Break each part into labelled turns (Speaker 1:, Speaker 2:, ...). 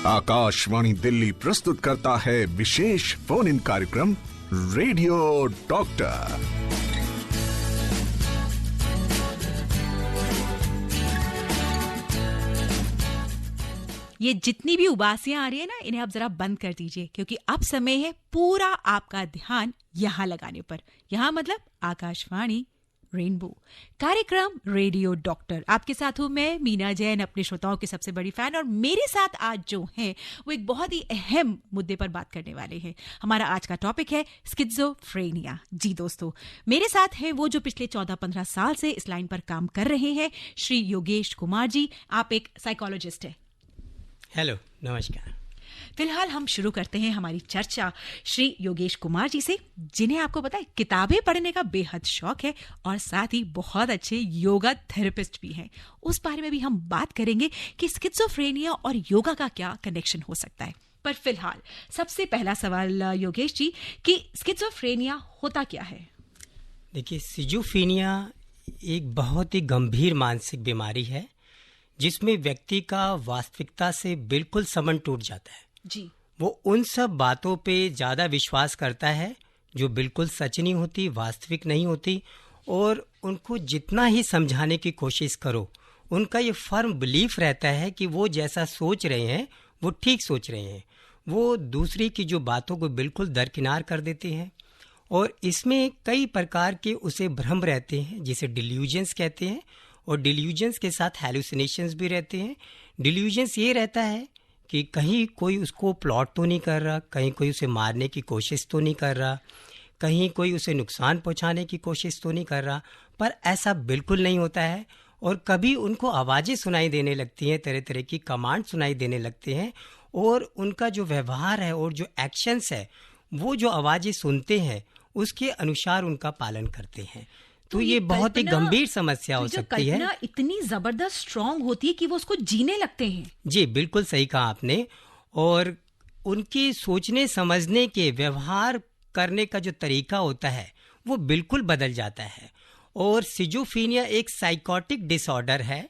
Speaker 1: आकाशवाणी दिल्ली प्रस्तुत करता है विशेष फोन इन कार्यक्रम रेडियो डॉक्टर।
Speaker 2: ये जितनी भी उबासियां आ रही है ना, इन्हें आप जरा बंद कर दीजिए, क्योंकि अब समय है पूरा आपका ध्यान यहाँ लगाने पर। यहाँ मतलब आकाशवाणी रेनबो कार्यक्रम रेडियो डॉक्टर। आपके साथ हूं मैं मीना जैन, अपने श्रोताओं की सबसे बड़ी फैन। और मेरे साथ आज जो हैं वो एक बहुत ही अहम मुद्दे पर बात करने वाले हैं। हमारा आज का टॉपिक है स्किज़ोफ्रेनिया। जी दोस्तों, मेरे साथ हैं वो जो पिछले 14-15 साल से इस लाइन पर काम कर रहे हैं, श्री योगेश कुमार जी। आप एक साइकोलॉजिस्ट हैं।
Speaker 3: हेलो, नमस्कार।
Speaker 2: फिलहाल हम शुरू करते हैं हमारी चर्चा श्री योगेश कुमार जी से, जिन्हें आपको पता है किताबें पढ़ने का बेहद शौक है और साथ ही बहुत अच्छे योगा थेरेपिस्ट भी हैं। उस बारे में भी हम बात करेंगे कि स्किज़ोफ्रेनिया और योगा का क्या कनेक्शन हो सकता है। पर फिलहाल सबसे पहला सवाल योगेश जी, कि स्किज़ोफ्रेनिया होता क्या है?
Speaker 3: देखिए, सिजोफ्रेनिया एक बहुत ही गंभीर मानसिक बीमारी है जिसमें व्यक्ति का वास्तविकता से बिल्कुल संबंध टूट जाता है
Speaker 2: जी।
Speaker 3: वो उन सब बातों पे ज़्यादा विश्वास करता है जो बिल्कुल सच नहीं होती, वास्तविक नहीं होती, और उनको जितना ही समझाने की कोशिश करो, उनका ये फर्म बिलीफ रहता है कि वो जैसा सोच रहे हैं वो ठीक सोच रहे हैं। वो दूसरी की जो बातों को बिल्कुल दरकिनार कर देते हैं, और इसमें कई प्रकार के उसे भ्रम रहते हैं जिसे डिल्यूजन्स कहते हैं, और डिल्यूजन्स के साथ हैलुसिनेशंस भी रहते हैं। डिल्यूजन्स ये रहता है कि कहीं कोई उसको प्लॉट तो नहीं कर रहा, कहीं कोई उसे मारने की कोशिश तो नहीं कर रहा, कहीं कोई उसे नुकसान पहुंचाने की कोशिश तो नहीं कर रहा, पर ऐसा बिल्कुल नहीं होता है। और कभी उनको आवाज़ें सुनाई देने लगती हैं, तरह तरह की कमांड सुनाई देने लगते हैं, और उनका जो व्यवहार है और जो एक्शंस है वो जो आवाज़ें सुनते हैं उसके अनुसार उनका पालन करते हैं। तो ये बहुत ही गंभीर समस्या हो सकती है।
Speaker 2: कल्पना इतनी जबरदस्त स्ट्रांग होती है कि वो उसको जीने लगते हैं।
Speaker 3: जी, बिल्कुल सही कहा आपने। और उनके सोचने समझने के, व्यवहार करने का जो तरीका होता है वो बिल्कुल बदल जाता है। और सिजोफ्रेनिया एक साइकोटिक डिसऑर्डर है।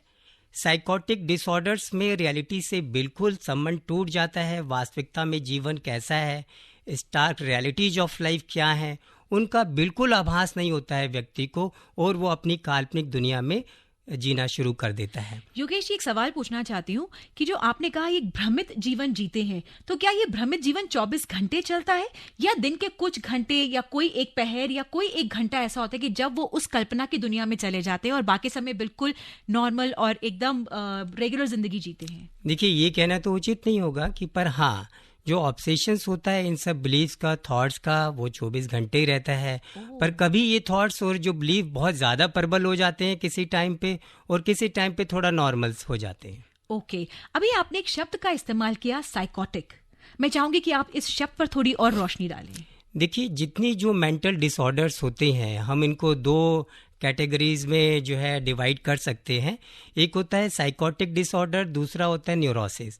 Speaker 3: साइकोटिक डिसऑर्डर्स में रियलिटी से बिल्कुल संबंध टूट जाता है। वास्तविकता में जीवन कैसा है, स्टार्क रियलिटीज ऑफ लाइफ क्या है, उनका बिल्कुल आभास नहीं होता है व्यक्ति को, और वो अपनी काल्पनिक दुनिया में जीना शुरू कर देता है।
Speaker 2: योगेश जी, एक सवाल पूछना चाहती हूँ कि जो आपने कहा ये भ्रमित जीवन जीते हैं, तो क्या ये भ्रमित जीवन 24 घंटे चलता है, या दिन के कुछ घंटे या कोई एक पहर या कोई एक घंटा ऐसा होता है कि जब वो उस कल्पना की दुनिया में चले जाते हैं और बाकी समय बिल्कुल नॉर्मल और एकदम रेगुलर जिंदगी जीते हैं?
Speaker 3: देखिए, ये कहना तो उचित नहीं होगा कि, पर हाँ, जो ऑब्सेशंस होता है इन सब बिलीव्स का, थॉट्स का, वो 24 घंटे ही रहता है। पर कभी ये थॉट्स और जो बिलीव बहुत ज़्यादा प्रबल हो जाते हैं किसी टाइम पे, और किसी टाइम पे थोड़ा नॉर्मल्स हो जाते हैं।
Speaker 2: ओके, अभी आपने एक शब्द का इस्तेमाल किया, साइकोटिक। मैं चाहूंगी कि आप इस शब्द पर थोड़ी और रोशनी डालें।
Speaker 3: देखिए, जितनी जो मेंटल डिसऑर्डर्स होते हैं, हम इनको 2 कैटेगरीज में जो है डिवाइड कर सकते हैं। एक होता है साइकोटिक डिसऑर्डर, दूसरा होता है न्यूरोसिस।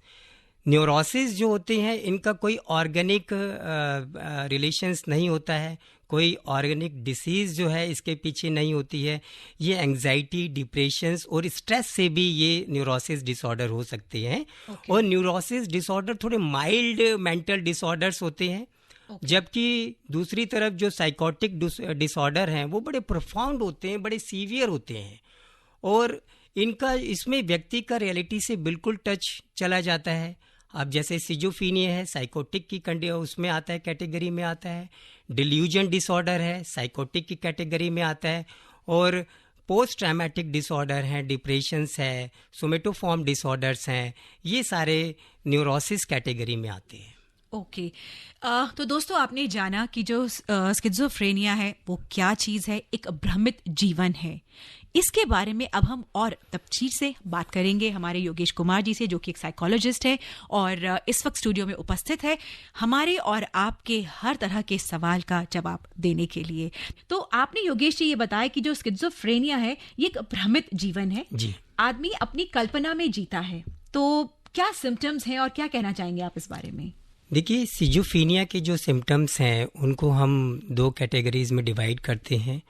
Speaker 3: न्यूरोसिस जो होते हैं इनका कोई ऑर्गेनिक रिलेशंस नहीं होता है, कोई ऑर्गेनिक डिसीज़ जो है इसके पीछे नहीं होती है। ये एंग्जाइटी, डिप्रेशंस और स्ट्रेस से भी ये न्यूरोसिस डिसऑर्डर हो सकते हैं। और न्यूरोसिस डिसऑर्डर थोड़े माइल्ड मेंटल डिसऑर्डर्स होते हैं, जबकि दूसरी तरफ जो साइकोटिक डिसऑर्डर हैं वो बड़े प्रोफाउंड होते हैं, बड़े सीवियर होते हैं, और इनका इसमें व्यक्ति का रियलिटी से बिल्कुल टच चला जाता है। अब जैसे सिजोफ्रेनिया है, साइकोटिक की उसमें आता है, कैटेगरी में आता है। डिल्यूजन डिसऑर्डर है, साइकोटिक की कैटेगरी में आता है। और पोस्ट ट्रॉमेटिक डिसऑर्डर हैं, डिप्रेशंस है, सोमेटोफॉर्म डिसऑर्डर्स हैं, ये सारे न्यूरोसिस कैटेगरी में आते हैं।
Speaker 2: ओके, तो दोस्तों, आपने जाना कि जो स्किज़ोफ्रेनिया है वो क्या चीज़ है, एक भ्रमित जीवन है। इसके बारे में अब हम और तफसील से बात करेंगे हमारे योगेश कुमार जी से, जो कि एक साइकोलॉजिस्ट है और इस वक्त स्टूडियो में उपस्थित है हमारे और आपके हर तरह के सवाल का जवाब देने के लिए। तो आपने योगेश जी ये बताया कि जो स्किज़ोफ्रेनिया है ये एक भ्रमित जीवन है
Speaker 3: जी।
Speaker 2: आदमी अपनी कल्पना में जीता है। तो क्या सिम्टम्स हैं और क्या कहना चाहेंगे आप इस बारे में?
Speaker 3: देखिए, सिजोफ्रेनिया के जो सिम्टम्स हैं उनको हम 2 कैटेगरीज में डिवाइड करते हैं,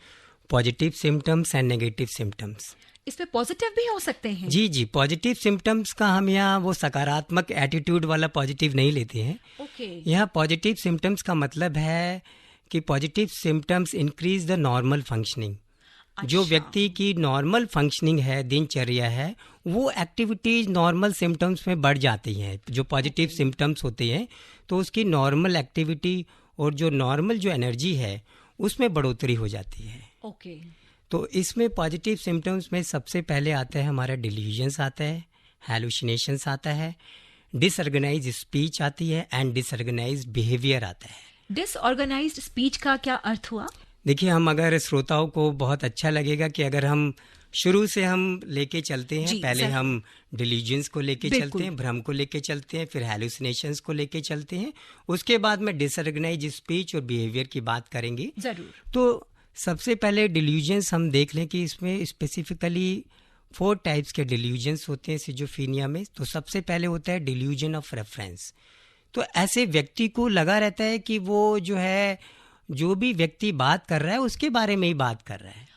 Speaker 3: positive symptoms and negative symptoms.
Speaker 2: इसमें पॉजिटिव भी हो सकते हैं?
Speaker 3: जी जी, पॉजिटिव सिम्टम्स का हम यहाँ वो सकारात्मक एटीट्यूड वाला पॉजिटिव नहीं लेते हैं।
Speaker 2: ओके।
Speaker 3: यहाँ पॉजिटिव सिम्टम्स का मतलब है कि positive symptoms increase the normal functioning. जो व्यक्ति की नॉर्मल फंक्शनिंग है, दिनचर्या है, वो एक्टिविटीज नॉर्मल सिम्टम्स में बढ़ जाती हैं। जो पॉजिटिव सिम्टम्स होते हैं तो उसकी नॉर्मल एक्टिविटी और जो नॉर्मल जो एनर्जी है उसमें बढ़ोतरी हो जाती है।
Speaker 2: ओके।
Speaker 3: तो इसमें पॉजिटिव सिम्टम्स में सबसे पहले आता है हमारा डिल्यूजन्स आता है, हैलुसिनेशंस आता है, डिसऑर्गेनाइज स्पीच आती है एंड डिसऑर्गेनाइज बिहेवियर आता है।
Speaker 2: डिसऑर्गेनाइज्ड स्पीच का क्या अर्थ हुआ?
Speaker 3: देखिए, हम अगर श्रोताओं को बहुत अच्छा लगेगा कि अगर हम शुरू से हम लेके चलते हैं, पहले हम डिल्यूजन्स को लेके चलते हैं, भ्रम को लेके चलते हैं, फिर हैलुसिनेशंस को लेके चलते हैं, उसके बाद में डिसऑर्गेनाइज स्पीच और बिहेवियर की बात करेंगे।
Speaker 2: जरूर।
Speaker 3: तो सबसे पहले डिल्यूजन्स हम देख लें कि इसमें स्पेसिफिकली 4 टाइप्स के डिल्यूजन्स होते हैं सिजोफ्रेनिया में। तो सबसे पहले होता है डिल्यूजन ऑफ रेफरेंस। तो ऐसे व्यक्ति को लगा रहता है कि वो जो है, जो भी व्यक्ति बात कर रहा है उसके बारे में ही बात कर रहा है।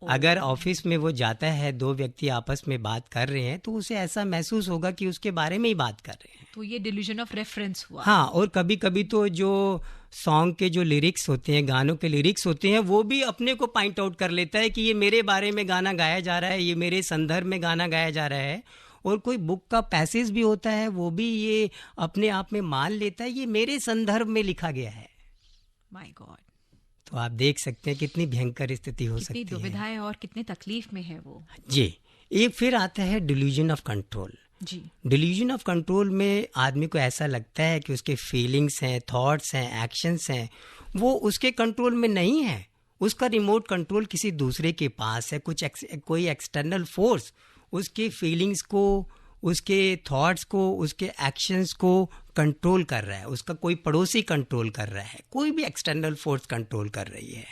Speaker 3: अगर ऑफिस में वो जाता है, 2 व्यक्ति आपस में बात कर रहे हैं तो उसे ऐसा महसूस होगा कि उसके बारे में ही बात कर रहे हैं।
Speaker 2: तो ये डिल्यूजन ऑफ रेफरेंस हुआ।
Speaker 3: हाँ, और कभी कभी तो जो सॉन्ग के जो लिरिक्स होते हैं, गानों के लिरिक्स होते हैं, वो भी अपने को पॉइंट आउट कर लेता है कि ये मेरे बारे में गाना गाया जा रहा है, ये मेरे संदर्भ में गाना गाया जा रहा है। और कोई बुक का पैसेज भी होता है, वो भी ये अपने आप में मान लेता है ये मेरे संदर्भ में लिखा गया है।
Speaker 2: My God.
Speaker 3: तो आप देख सकते हैं कितनी भयंकर स्थिति हो सकती है,
Speaker 2: कितनी दुविधा है और कितने तकलीफ में है वो।
Speaker 3: जी। एक फिर आता है डिल्यूजन ऑफ कंट्रोल।
Speaker 2: जी।
Speaker 3: डिल्यूजन ऑफ कंट्रोल में आदमी को ऐसा लगता है कि उसके फीलिंग्स हैं, थॉट्स हैं, एक्शंस हैं, वो उसके कंट्रोल में नहीं है। उसका रिमोट कंट्रोल किसी दूसरे के पास है। कोई एक्सटर्नल फोर्स उसके फीलिंग्स को, उसके थॉट्स को, उसके एक्शंस को कंट्रोल कर रहा है। उसका कोई पड़ोसी कंट्रोल कर रहा है, कोई भी एक्सटर्नल फोर्स कंट्रोल कर रही है।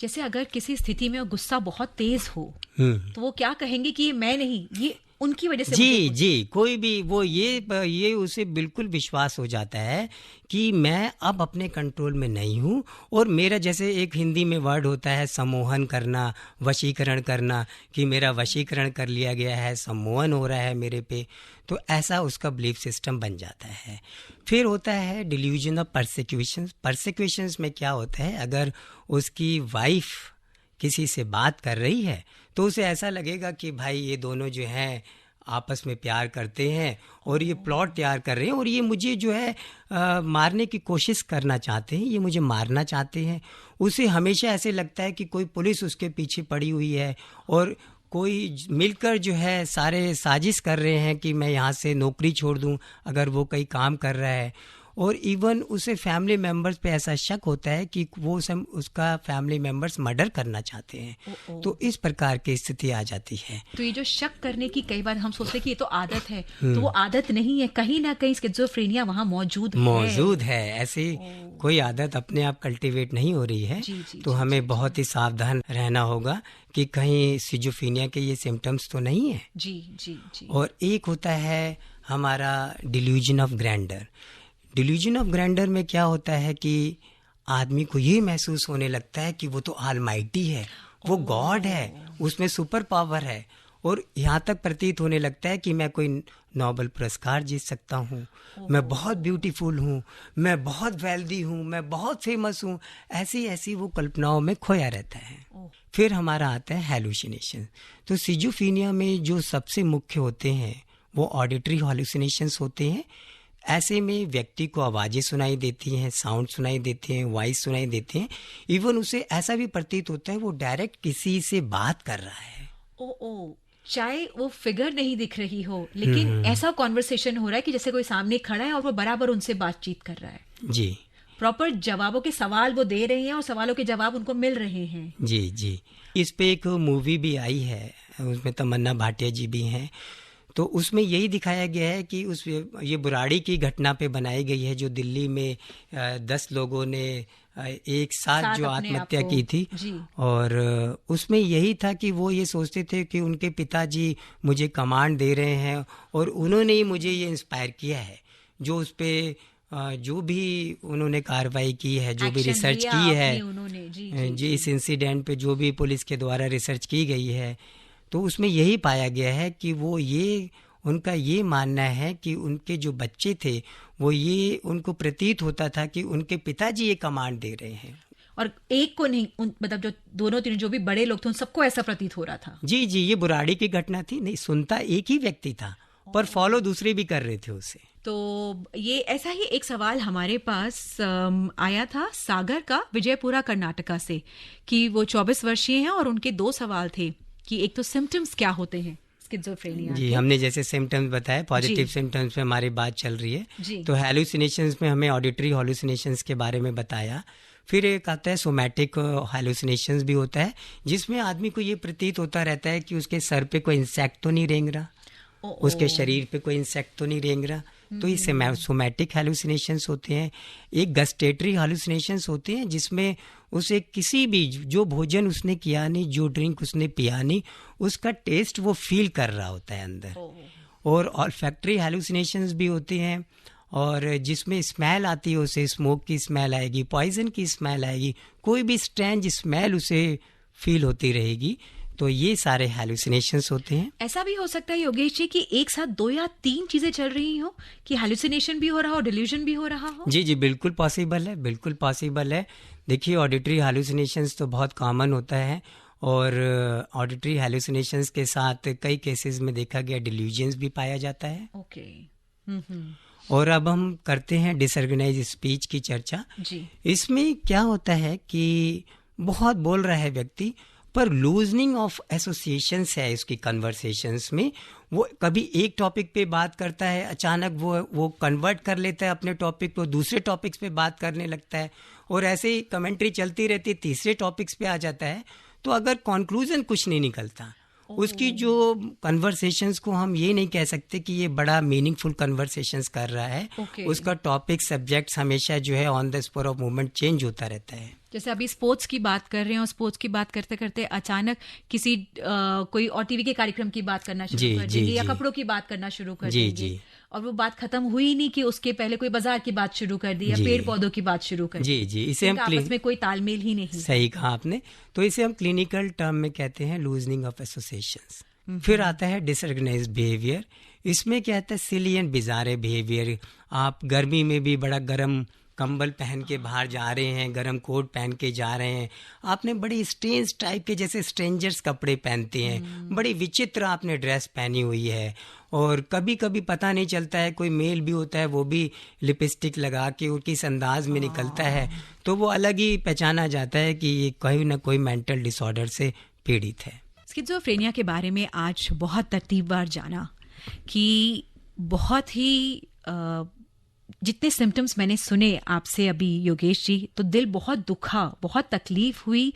Speaker 2: जैसे अगर किसी स्थिति में गुस्सा बहुत तेज हो तो वो क्या कहेंगे कि ये मैं नहीं, ये उनकी वजह से।
Speaker 3: जी जी, कोई भी वो ये उसे बिल्कुल विश्वास हो जाता है कि मैं अब अपने कंट्रोल में नहीं हूँ। और मेरा, जैसे एक हिंदी में वर्ड होता है सम्मोहन करना, वशीकरण करना, कि मेरा वशीकरण कर लिया गया है, सम्मोहन हो रहा है मेरे पे। तो ऐसा उसका बिलीफ सिस्टम बन जाता है। फिर होता है डिल्यूजन ऑफ परसिक्यूशंस। परसिक्यूशंस में क्या होता है, अगर उसकी वाइफ किसी से बात कर रही है तो उसे ऐसा लगेगा कि भाई ये दोनों जो हैं आपस में प्यार करते हैं और ये प्लॉट तैयार कर रहे हैं और ये मुझे जो है मारने की कोशिश करना चाहते हैं, ये मुझे मारना चाहते हैं। उसे हमेशा ऐसे लगता है कि कोई पुलिस उसके पीछे पड़ी हुई है और कोई मिलकर जो है सारे साजिश कर रहे हैं कि मैं यहाँ से नौकरी छोड़ दूँ अगर वो कहीं काम कर रहा है। और इवन उसे फैमिली मेंबर्स पे ऐसा शक होता है कि वो उसका फैमिली मेंबर्स मर्डर करना चाहते हैं। तो इस प्रकार की स्थिति आ जाती है।
Speaker 2: तो ये जो शक करने की, कई बार हम सोचते हैं कि ये तो आदत है, तो वो आदत नहीं है, कहीं ना कहीं स्किज़ोफ्रेनिया वहाँ मौजूद है।
Speaker 3: ऐसी कोई आदत अपने आप कल्टीवेट नहीं हो रही है। तो हमें बहुत ही सावधान रहना होगा कि कहीं सिजोफ्रेनिया के ये सिम्टम्स तो नहीं है।
Speaker 2: जी जी जी।
Speaker 3: और एक होता है हमारा delusion of grandeur. Delusion of grandeur में क्या होता है कि आदमी को ये महसूस होने लगता है कि वो तो ऑलमाइटी है, वो गॉड है, उसमें सुपर पावर है। और यहाँ तक प्रतीत होने लगता है कि मैं कोई नोबेल पुरस्कार जीत सकता हूँ, मैं बहुत ब्यूटीफुल हूँ, मैं बहुत वेल्दी हूँ, मैं बहुत फेमस हूँ। ऐसी वो कल्पनाओं में खोया रहता है। फिर हमारा आता है हैलुसिनेशन। तो सिजोफ्रेनिया में जो सबसे मुख्य होते हैं वो ऑडिटरी हैलुसिनेशंस होते हैं। ऐसे में व्यक्ति को आवाज़ें सुनाई देती हैं, साउंड सुनाई देते हैं, वॉइस सुनाई देते हैं। इवन उसे ऐसा भी प्रतीत होता है वो डायरेक्ट किसी से बात कर रहा है।
Speaker 2: ओ, चाहे वो फिगर नहीं दिख रही हो, लेकिन ऐसा कॉन्वर्सेशन हो रहा है कि जैसे कोई सामने खड़ा है और वो बराबर उनसे बातचीत कर रहा है।
Speaker 3: जी।
Speaker 2: प्रॉपर जवाबों के सवाल वो दे रहे हैं और सवालों के जवाब उनको मिल रहे हैं।
Speaker 3: जी जी। इस पे एक मूवी भी आई है, उसमें तमन्ना भाटिया जी भी हैं। तो उसमें यही दिखाया गया है कि ये बुराड़ी की घटना पे बनाई गई है, जो दिल्ली में 10 लोगों ने एक साथ जो आत्महत्या की थी। और उसमें यही था कि वो ये सोचते थे कि उनके पिताजी मुझे कमांड दे रहे हैं और उन्होंने ही मुझे ये इंस्पायर किया है। जो उस पे जो भी उन्होंने कार्रवाई की है, जो भी रिसर्च की है, जी इस इंसिडेंट पे जो भी पुलिस के द्वारा रिसर्च की गई है, तो उसमें यही पाया गया है कि उनका ये मानना है कि उनके जो बच्चे थे वो ये उनको प्रतीत होता था कि उनके पिताजी ये कमांड दे रहे हैं,
Speaker 2: और एक को नहीं, मतलब जो दोनों तीनों जो भी बड़े लोग थे उन सबको ऐसा प्रतीत हो रहा था।
Speaker 3: जी जी, ये बुराड़ी की घटना थी, नहीं सुनता एक ही व्यक्ति था पर फॉलो दूसरे भी कर रहे थे उसे।
Speaker 2: तो ये ऐसा ही एक सवाल हमारे पास आया था सागर का, विजयपुरा कर्नाटका से, कि वो 24 वर्षीय हैं और उनके 2 सवाल थे कि एक तो सिम्टम्स क्या होते हैं स्किज़ोफ्रेनिया
Speaker 3: जी,
Speaker 2: के।
Speaker 3: हमने जैसे सिम्टम्स बताए, पॉजिटिव सिम्टम्स पे हमारी बात चल रही है।
Speaker 2: जी।
Speaker 3: तो हैलुसिनेशंस में हमें ऑडिटरी हैलुसिनेशंस के बारे में बताया। फिर एक आता है सोमैटिक हैलुसिनेशंस भी होता है, जिसमें आदमी को ये प्रतीत होता रहता है कि उसके सर पे कोई इंसेक्ट तो नहीं रेंग रहा, उसके शरीर पे कोई इंसेक्ट तो नहीं रेंग रहा, तो ये सोमैटिक हैलुसिनेशंस होते हैं। एक गस्टेटरी हैलुसिनेशंस होते हैं, जिसमें उसे किसी भी जो भोजन उसने किया नहीं, जो ड्रिंक उसने पिया नहीं, उसका टेस्ट वो फील कर रहा होता है अंदर। और ऑल्फैक्टरी हैलुसिनेशंस भी होते हैं, और जिसमें स्मेल आती है, उसे स्मोक की स्मेल आएगी, पॉइजन की स्मेल आएगी, कोई भी स्ट्रेंज स्मेल उसे फील होती रहेगी। तो ये सारे हैलुसिनेशंस होते हैं।
Speaker 2: ऐसा भी हो सकता है योगेश जी कि एक साथ 2 या 3 चीजें चल रही हो, कि हैलुसिनेशन भी हो रहा हो, डिल्यूजन भी हो रहा हो।
Speaker 3: जी जी, बिल्कुल पॉसिबल है, बिल्कुल पॉसिबल है। देखिए, ऑडिटरी हैलुसिनेशंस तो बहुत कॉमन होता है, और ऑडिटरी हैलुसिनेशंस के साथ कई केसेस में देखा गया डिल्यूजन्स भी पाया जाता है।
Speaker 2: ओके।
Speaker 3: और अब हम करते हैं डिसऑर्गेनाइज स्पीच की चर्चा।
Speaker 2: जी।
Speaker 3: इसमें क्या होता है कि बहुत बोल रहा है व्यक्ति, पर लूजनिंग ऑफ एसोसिएशंस है इसकी कन्वर्सेशंस में। वो कभी एक टॉपिक पे बात करता है, अचानक वो कन्वर्ट कर लेता है अपने टॉपिक को, दूसरे टॉपिक्स पे बात करने लगता है, और ऐसे ही कमेंट्री चलती रहती है, तीसरे टॉपिक्स पे आ जाता है। तो अगर कंक्लूजन कुछ नहीं निकलता, उसकी जो कन्वर्सेशंस को हम ये नहीं कह सकते कि ये बड़ा मीनिंगफुल कन्वर्सेशंस कर रहा है। उसका टॉपिक सब्जेक्ट्स हमेशा जो है on the spot of moment change होता रहता है।
Speaker 2: जैसे अभी स्पोर्ट्स की बात कर रहे हैं, और स्पोर्ट्स की बात करते करते अचानक किसी कोई और टीवी के कार्यक्रम की बात करना शुरू कर देंगे, या कपड़ों की बात करना शुरू कर देंगे, और वो बात खत्म हुई नहीं कि उसके पहले कोई बाजार की बात शुरू कर दी, या पेड़ पौधों की बात शुरू कर दी।
Speaker 3: जी जी, इसे हम
Speaker 2: आपस में कोई तालमेल ही नहीं।
Speaker 3: सही कहा आपने। तो इसे हम क्लिनिकल टर्म में कहते हैं लूजनिंग ऑफ एसोसिएशंस। फिर आता है डिसऑर्गेनाइज्ड बिहेवियर। इसमें क्या आता है, सिली एंड बिजारे बिहेवियर। आप गर्मी में भी बड़ा गर्म कंबल पहन के बाहर जा रहे हैं, गर्म कोट पहन के जा रहे हैं, आपने बड़ी स्ट्रेंज टाइप के, जैसे स्ट्रेंजर्स कपड़े पहनते हैं, बड़ी विचित्र आपने ड्रेस पहनी हुई है, और कभी कभी पता नहीं चलता है, कोई मेल भी होता है वो भी लिपस्टिक लगा के और किस अंदाज में निकलता है, तो वो अलग ही पहचाना जाता है कि ये कोई ना कोई मेंटल डिसऑर्डर से पीड़ित है।
Speaker 2: स्किज़ोफ्रेनिया के बारे में आज बहुत तरतीबवार जाना, कि बहुत ही जितने सिम्टम्स मैंने सुने आपसे अभी योगेश जी, तो दिल बहुत दुखा, बहुत तकलीफ हुई,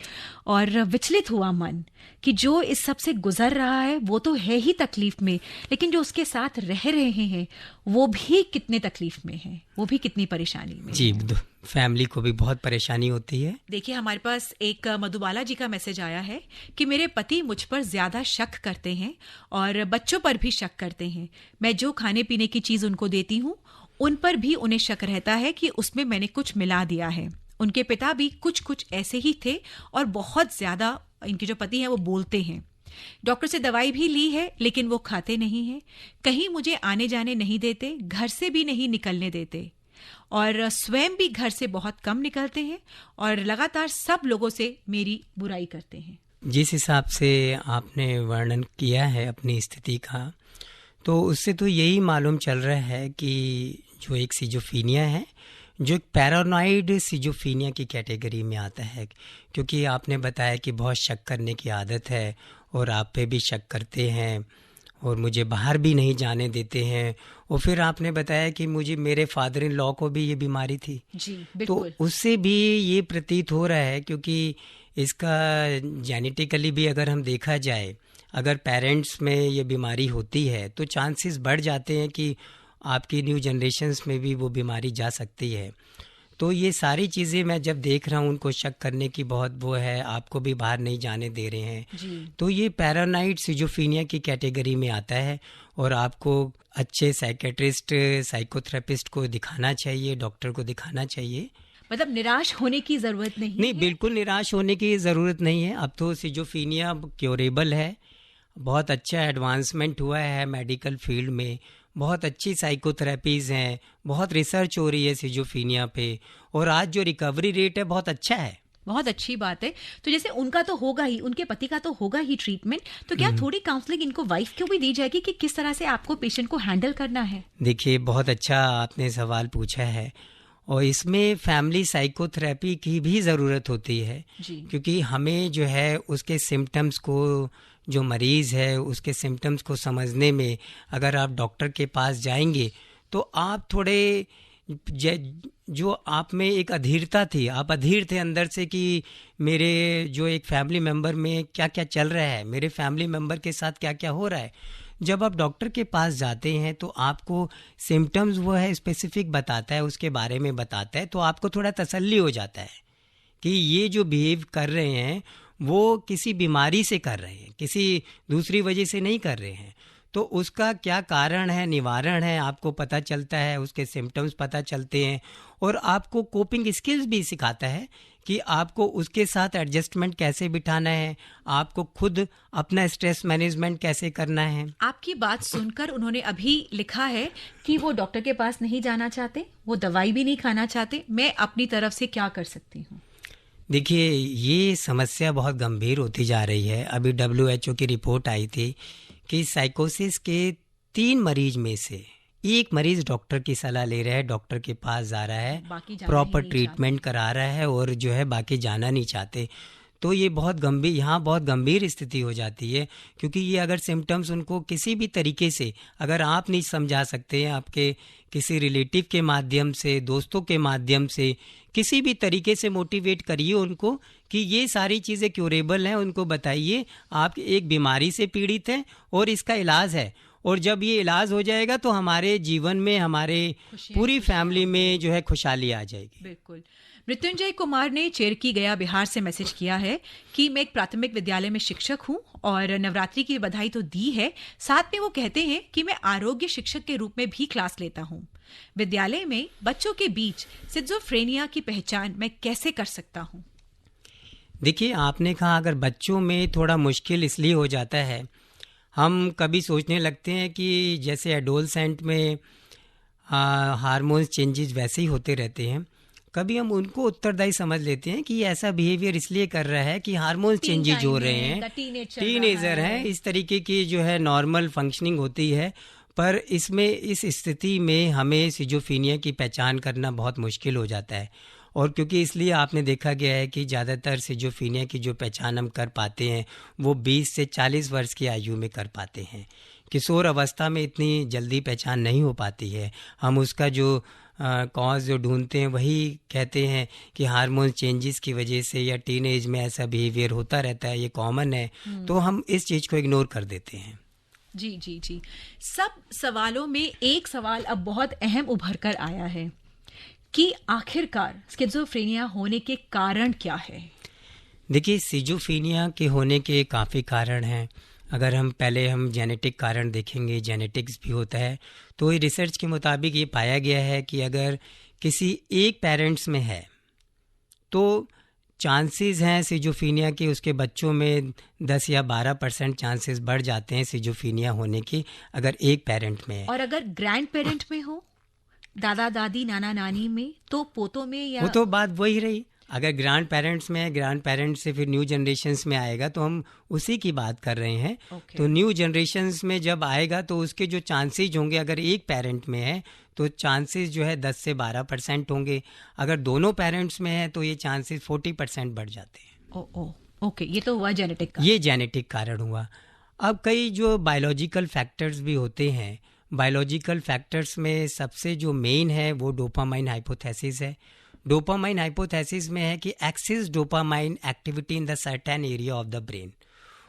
Speaker 2: और विचलित हुआ मन कि जो इस सब से गुजर रहा है वो तो है ही तकलीफ में, लेकिन जो उसके साथ रह रहे हैं वो भी कितने तकलीफ में हैं, वो भी कितनी परेशानी में।
Speaker 3: जी, फैमिली को भी बहुत परेशानी होती है।
Speaker 2: देखिए, हमारे पास एक मधुबाला जी का मैसेज आया है कि मेरे पति मुझ पर ज्यादा शक करते हैं और बच्चों पर भी शक करते हैं। मैं जो खाने पीने की चीज उनको देती हूँ उन पर भी उन्हें शक रहता है कि उसमें मैंने कुछ मिला दिया है। उनके पिता भी कुछ ऐसे ही थे, और बहुत ज्यादा इनके जो पति हैं वो बोलते हैं। डॉक्टर से दवाई भी ली है, लेकिन वो खाते नहीं हैं। कहीं मुझे आने जाने नहीं देते, घर से भी नहीं निकलने देते, और स्वयं भी घर से बहुत कम निकलते हैं, और लगातार सब लोगों से मेरी बुराई करते हैं।
Speaker 3: जिस हिसाब से आपने वर्णन किया है अपनी स्थिति का, तो उससे तो यही मालूम चल रहा है कि जो एक सिजोफीनिया है, जो एक पैरानॉइड सिजोफीनिया की कैटेगरी में आता है, क्योंकि आपने बताया कि बहुत शक करने की आदत है, और आप पे भी शक करते हैं, और मुझे बाहर भी नहीं जाने देते हैं, और फिर आपने बताया कि मुझे मेरे फादर इन लॉ को भी ये बीमारी थी।
Speaker 2: जी, बिल्कुल।
Speaker 3: तो उससे भी ये प्रतीत हो रहा है, क्योंकि इसका जेनेटिकली भी अगर हम देखा जाए, अगर पेरेंट्स में ये बीमारी होती है तो चांसेस बढ़ जाते हैं कि आपकी न्यू जनरेशन्स में भी वो बीमारी जा सकती है। तो ये सारी चीज़ें मैं जब देख रहा हूँ, उनको शक करने की बहुत वो है, आपको भी बाहर नहीं जाने दे रहे हैं, तो ये पैरानॉइड सिजोफीनिया की कैटेगरी में आता है, और आपको अच्छे साइकेट्रिस्ट, साइकोथेरेपिस्ट को दिखाना चाहिए, डॉक्टर को दिखाना चाहिए।
Speaker 2: मतलब निराश होने की जरूरत नहीं है।
Speaker 3: बिल्कुल निराश होने की ज़रूरत नहीं है। अब तो सिजोफीनिया क्योरेबल है, बहुत अच्छा एडवांसमेंट हुआ है मेडिकल फील्ड में, बहुत अच्छी साइकोथेरेपीज़ हैं, बहुत रिसर्च हो रही है सिजोफ्रेनिया पे, और आज जो रिकवरी रेट है बहुत अच्छा है।
Speaker 2: बहुत अच्छी बात है। तो जैसे उनका तो होगा ही, उनके पति का तो होगा ही ट्रीटमेंट, तो क्या थोड़ी काउंसलिंग इनको वाइफ को भी दी जाएगी कि किस तरह से आपको पेशेंट को हैंडल करना है?
Speaker 3: देखिए, बहुत अच्छा आपने सवाल पूछा है, और इसमें फैमिली साइकोथेरेपी की भी ज़रूरत होती है
Speaker 2: जी।
Speaker 3: क्योंकि हमें जो है उसके सिम्टम्स को, जो मरीज़ है उसके सिम्टम्स को समझने में अगर आप डॉक्टर के पास जाएंगे तो आप थोड़े जो आप में एक अधीरता थी, आप अधीर थे अंदर से कि मेरे जो एक फैमिली मेम्बर में क्या क्या चल रहा है, मेरे फैमिली मेम्बर के साथ क्या क्या हो रहा है, जब आप डॉक्टर के पास जाते हैं तो आपको सिम्टम्स वो है स्पेसिफिक बताता है, उसके बारे में बताता है, तो आपको थोड़ा तसल्ली हो जाता है कि ये जो बिहेव कर रहे हैं वो किसी बीमारी से कर रहे हैं, किसी दूसरी वजह से नहीं कर रहे हैं। तो उसका क्या कारण है, निवारण है, आपको पता चलता है, उसके सिम्टम्स पता चलते हैं, और आपको कोपिंग स्किल्स भी सिखाता है कि आपको उसके साथ एडजस्टमेंट कैसे बिठाना है, आपको खुद अपना स्ट्रेस मैनेजमेंट कैसे करना है।
Speaker 2: आपकी बात सुनकर उन्होंने अभी लिखा है कि वो डॉक्टर के पास नहीं जाना चाहते, वो दवाई भी नहीं खाना चाहते, मैं अपनी तरफ से क्या कर सकती हूँ?
Speaker 3: देखिए, ये समस्या बहुत गंभीर होती जा रही है। अभी WHO की रिपोर्ट आई थी कि साइकोसिस के 3 मरीज में से 1 मरीज डॉक्टर की सलाह ले रहा है, डॉक्टर के पास जा रहा है, प्रॉपर ट्रीटमेंट करा रहा है, और जो है बाकी जाना नहीं चाहते। तो ये बहुत गंभीर, यहाँ बहुत गंभीर स्थिति हो जाती है, क्योंकि ये अगर सिम्टम्स उनको किसी भी तरीके से अगर आप नहीं समझा सकते हैं, आपके किसी रिलेटिव के माध्यम से, दोस्तों के माध्यम से, किसी भी तरीके से मोटिवेट करिए उनको कि ये सारी चीज़ें क्यूरेबल हैं, उनको बताइए आप एक बीमारी से पीड़ित हैं और इसका इलाज है, और जब ये इलाज हो जाएगा तो हमारे जीवन में, हमारे पूरी फैमिली में जो है खुशहाली आ जाएगी।
Speaker 2: बिल्कुल। मृत्युंजय कुमार ने चेरकी गया बिहार से मैसेज किया है कि मैं एक प्राथमिक विद्यालय में शिक्षक हूं और नवरात्रि की बधाई तो दी है, साथ में वो कहते हैं कि मैं आरोग्य शिक्षक के रूप में भी क्लास लेता हूं। विद्यालय में बच्चों के बीच सिजोफ्रेनिया की पहचान मैं कैसे कर सकता हूं?
Speaker 3: देखिए, आपने कहा अगर बच्चों में थोड़ा मुश्किल इसलिए हो जाता है, हम कभी सोचने लगते हैं कि जैसे एडोलसेंट में हार्मोन्स चेंजेस वैसे ही होते रहते हैं, कभी हम उनको उत्तरदायी समझ लेते हैं कि ऐसा बिहेवियर इसलिए कर रहा है कि हार्मोन चेंजेज हो रहे हैं, टीनेजर हैं, इस तरीके की जो है नॉर्मल फंक्शनिंग होती है। पर इसमें, इस स्थिति में हमें सिजोफ्रेनिया की पहचान करना बहुत मुश्किल हो जाता है, और क्योंकि इसलिए आपने देखा गया है कि ज़्यादातर सिजोफ्रेनिया की जो पहचान हम कर पाते हैं वो 20 से 40 वर्ष की आयु में कर पाते हैं। किशोर अवस्था में इतनी जल्दी पहचान नहीं हो पाती है। हम उसका जो कॉज जो ढूंढते हैं वही कहते हैं कि हार्मोन चेंजेस की वजह से या टीनेज में ऐसा बिहेवियर होता रहता है, ये कॉमन है, तो हम इस चीज़ को इग्नोर कर देते हैं।
Speaker 2: जी जी जी। सब सवालों में एक सवाल अब बहुत अहम उभर कर आया है कि आखिरकार स्किज़ोफ्रेनिया होने के कारण क्या है?
Speaker 3: देखिए, सिजोफ्रेनिया के होने के काफ़ी कारण हैं। अगर हम जेनेटिक कारण देखेंगे, जेनेटिक्स भी होता है, तो ये रिसर्च के मुताबिक ये पाया गया है कि अगर किसी एक पेरेंट्स में है तो चांसेस हैं सिजोफ्रेनिया के, उसके बच्चों में 10 या 12% चांसेस बढ़ जाते हैं सिजोफ्रेनिया होने की, अगर एक पेरेंट में है।
Speaker 2: और अगर ग्रैंड पेरेंट में हो, दादा दादी नाना नानी में, तो पोतों में, या
Speaker 3: वो तो बात वही रही। अगर ग्रैंड पेरेंट्स में है, ग्रैंड पेरेंट्स से फिर न्यू जनरेशन्स में आएगा, तो हम उसी की बात कर रहे हैं। तो न्यू जनरेशन्स में जब आएगा तो उसके जो चांसेज होंगे, अगर एक पेरेंट में है तो चांसेस जो है 10 से 12% होंगे, अगर दोनों पेरेंट्स में है तो ये चांसेस 40% बढ़ जाते हैं।
Speaker 2: ओके, ये तो हुआ जेनेटिक कारण।
Speaker 3: ये जेनेटिक कारण हुआ। अब कई जो बायोलॉजिकल फैक्टर्स भी होते हैं, बायोलॉजिकल फैक्टर्स में सबसे जो मेन है वो डोपामाइन हाइपोथेसिस है। डोपामाइन हाइपोथेसिस में है कि excess dopamine activity in the certain area of the brain,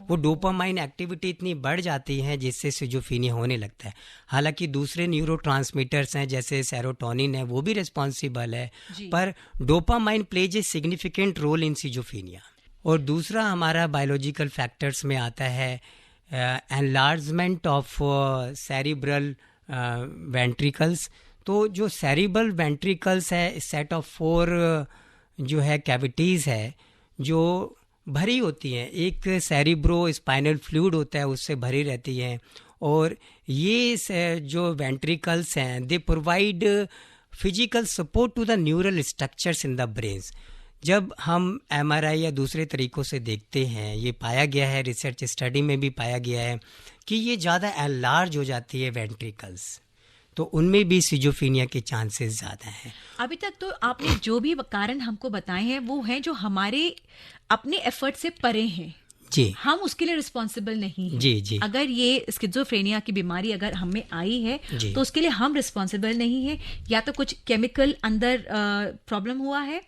Speaker 3: वो डोपामाइन एक्टिविटी इतनी बढ़ जाती है जिससे सिजोफ्रेनिया होने लगता है। हालांकि दूसरे न्यूरोट्रांसमीटर्स हैं जैसे सेरोटोनिन है, वो भी रिस्पॉन्सिबल है, पर dopamine plays a significant role in schizophrenia. और दूसरा हमारा बायोलॉजिकल फैक्टर्स में आता है एनलार्जमेंट ऑफ सेरिब्रल वेंट्रिकल्स। तो जो सेरिब्रल वेंट्रिकल्स है, सेट ऑफ 4 जो है कैविटीज़ है, जो भरी होती हैं, एक सेरिब्रो स्पाइनल फ्लूइड होता है उससे भरी रहती हैं, और ये जो वेंट्रिकल्स हैं they provide physical support to the neural structures in the brains. जब हम एमआरआई या दूसरे तरीक़ों से देखते हैं, ये पाया गया है, रिसर्च स्टडी में भी पाया गया है कि ये ज़्यादा एनलार्ज हो जाती है वेंट्रिकल्स, तो उनमें भी सिजोफ्रेनिया के चांसेस ज़्यादा हैं।
Speaker 2: अभी तक तो आपने जो भी कारण हमको बताए हैं वो हैं जो हमारे अपने एफर्ट से परे हैं
Speaker 3: जी,
Speaker 2: हम उसके लिए रिस्पॉन्सिबल नहीं हैं।
Speaker 3: जी जी,
Speaker 2: अगर ये स्किज़ोफ्रेनिया की बीमारी अगर हमें आई है
Speaker 3: जी,
Speaker 2: तो उसके लिए हम रिस्पॉन्सिबल नहीं है, या तो कुछ केमिकल अंदर प्रॉब्लम हुआ है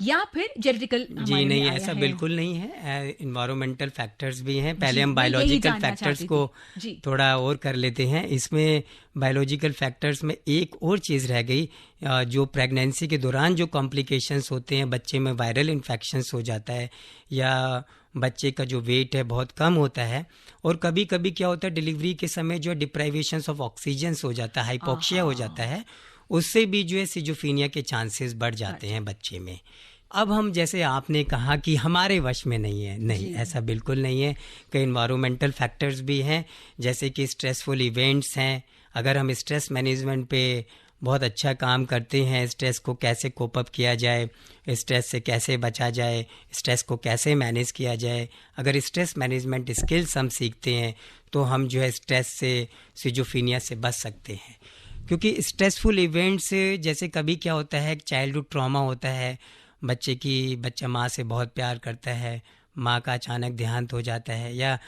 Speaker 2: या फिर जेनेटिकल
Speaker 3: जी नहीं, ऐसा बिल्कुल नहीं है, इन्वायरमेंटल फैक्टर्स भी हैं। पहले हम
Speaker 2: मैं यही
Speaker 3: बायोलॉजिकल
Speaker 2: जानना
Speaker 3: फैक्टर्स
Speaker 2: चाहती
Speaker 3: को
Speaker 2: थी। जी।
Speaker 3: थोड़ा और कर लेते हैं। इसमें बायोलॉजिकल फैक्टर्स में एक और चीज़ रह गई, जो प्रेगनेंसी के दौरान जो कॉम्प्लिकेशंस होते हैं, बच्चे में वायरल इन्फेक्शंस हो जाता है, या बच्चे का जो वेट है बहुत कम होता है, और कभी कभी क्या होता है डिलीवरी के समय जो डिप्राइवेशंस ऑफ ऑक्सीजन हो जाता है, हाइपोक्सिया हो जाता है, उससे भी जो है सिजोफ्रेनिया के चांसेस बढ़ जाते हैं बच्चे में। अब हम, जैसे आपने कहा कि हमारे वश में नहीं है, नहीं, ऐसा बिल्कुल नहीं है। कई इन्वायरमेंटल फैक्टर्स भी हैं, जैसे कि स्ट्रेसफुल इवेंट्स हैं। अगर हम स्ट्रेस मैनेजमेंट पे बहुत अच्छा काम करते हैं, स्ट्रेस को कैसे कोप अप किया जाए, स्ट्रेस से कैसे बचा जाए, स्ट्रेस को कैसे मैनेज किया जाए, अगर स्ट्रेस मैनेजमेंट स्किल्स हम सीखते हैं तो हम जो है स्ट्रेस से, सिजोफ्रेनिया से बच सकते हैं। क्योंकि स्ट्रेसफुल इवेंट्स, जैसे कभी क्या होता है, चाइल्डहुड ट्रॉमा होता है, बच्चा माँ से बहुत प्यार करता है, माँ का अचानक देहांत हो जाता है, या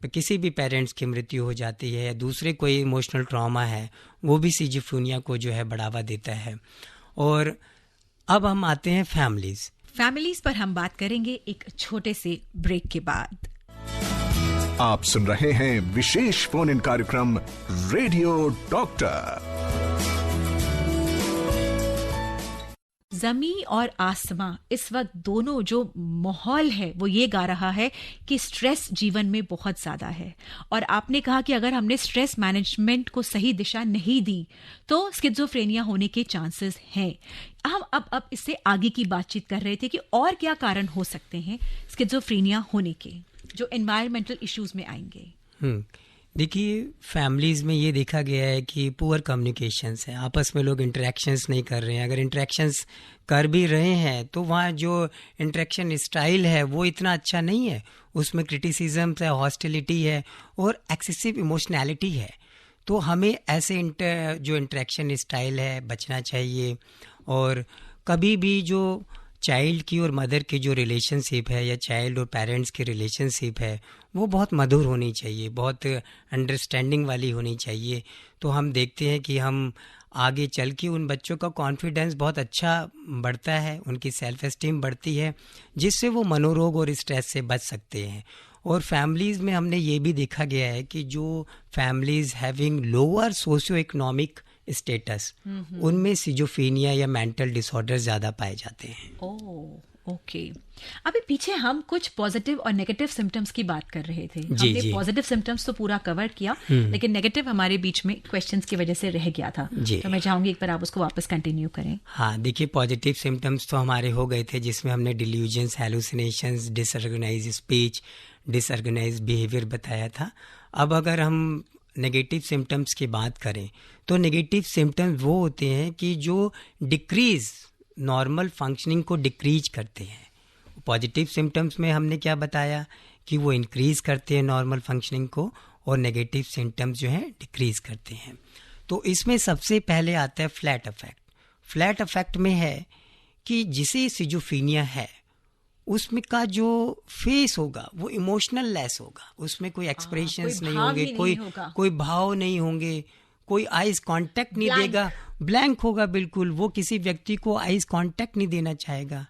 Speaker 3: किसी भी पेरेंट्स की मृत्यु हो जाती है, या दूसरे कोई इमोशनल ट्रॉमा है, वो भी सिजोफ्रेनिया को जो है बढ़ावा देता है। और अब हम आते हैं फैमिलीज
Speaker 2: पर हम बात करेंगे एक छोटे से ब्रेक के बाद।
Speaker 1: आप सुन रहे हैं विशेष फोन इन कार्यक्रम रेडियो डॉक्टर।
Speaker 2: ज़मी और आसमां इस वक्त दोनों जो माहौल है वो ये गा रहा है कि स्ट्रेस जीवन में बहुत ज़्यादा है, और आपने कहा कि अगर हमने स्ट्रेस मैनेजमेंट को सही दिशा नहीं दी तो स्किज़ोफ्रेनिया होने के चांसेस हैं। हम अब इससे आगे की बातचीत कर रहे थे कि और क्या कारण हो सकते हैं स्किज़ोफ्रेनिया होने के, जो एनवायरमेंटल इश्यूज में आएंगे।
Speaker 3: देखिए, फैमिलीज़ में ये देखा गया है कि पुअर कम्युनिकेशंस है, आपस में लोग इंटरेक्शंस नहीं कर रहे हैं। अगर इंटरेक्शंस कर भी रहे हैं तो वहाँ जो इंटरेक्शन स्टाइल है वो इतना अच्छा नहीं है, उसमें क्रिटिसिज्म है, हॉस्टिलिटी है और एक्सेसिव इमोशनैलिटी है। तो हमें ऐसे जो इंटरेक्शन स्टाइल है बचना चाहिए। और कभी भी जो चाइल्ड की और मदर की जो रिलेशनशिप है, या चाइल्ड और पेरेंट्स की रिलेशनशिप है, वो बहुत मधुर होनी चाहिए, बहुत अंडरस्टैंडिंग वाली होनी चाहिए। तो हम देखते हैं कि हम आगे चल के उन बच्चों का कॉन्फिडेंस बहुत अच्छा बढ़ता है, उनकी सेल्फ एस्टीम बढ़ती है, जिससे वो मनोरोग और स्ट्रेस से बच सकते हैं। और फैमिलीज़ में हमने ये भी देखा गया है कि जो families having lower socio economic status, उनमें सिजोफ्रेनिया या मेंटल डिसऑर्डर ज़्यादा पाए जाते हैं।
Speaker 2: ओके। अभी पीछे हम कुछ पॉजिटिव और नेगेटिव सिम्टम्स की बात कर रहे थे। हमने पॉजिटिव सिम्टम्स तो पूरा कवर किया, लेकिन नेगेटिव हमारे बीच में क्वेश्चंस की वजह से रह गया था, तो मैं चाहूंगी एक बार आप उसको वापस कंटिन्यू करें।
Speaker 3: हाँ, देखिए, पॉजिटिव सिम्टम्स तो हमारे हो गए थे, जिसमें हमने delusions, hallucinations, disorganised speech, disorganised behaviour बताया था। अब अगर हम नेगेटिव सिम्टम्स की बात करें तो नेगेटिव सिम्टम्स वो होते हैं कि जो डिक्रीज नॉर्मल फंक्शनिंग को डिक्रीज करते हैं। पॉजिटिव सिम्टम्स में हमने क्या बताया कि वो इंक्रीज करते हैं नॉर्मल फंक्शनिंग को, और नेगेटिव सिम्टम्स जो हैं डिक्रीज करते हैं। तो इसमें सबसे पहले आता है फ्लैट अफेक्ट। फ्लैट अफेक्ट में है कि जिसे सिजोफ्रेनिया है उसमें का जो फेस होगा वो इमोशनल लेस होगा, उसमें कोई एक्सप्रेशंस नहीं होंगे, कोई भाव नहीं होंगे, कोई आइज कांटेक्ट नहीं देगा, ब्लैंक होगा बिल्कुल, वो किसी व्यक्ति को आइज कांटेक्ट नहीं देना चाहेगा।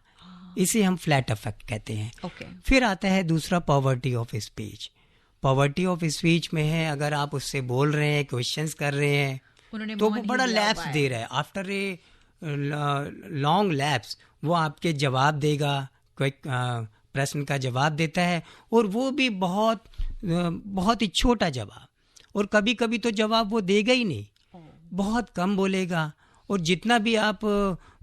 Speaker 3: इसे हम फ्लैट अफेक्ट कहते हैं। फिर आता है दूसरा, poverty of speech. Poverty of speech में है, अगर आप उससे बोल रहे हैं, क्वेश्चंस कर रहे हैं, तो वो बड़ा लैप्स दे रहा है, आफ्टर ए लॉन्ग लैप्स वो आपके जवाब देगा, कोई प्रश्न का जवाब देता है, और वो भी बहुत ही छोटा जवाब, और कभी कभी तो जवाब वो देगा ही नहीं, बहुत कम बोलेगा, और जितना भी आप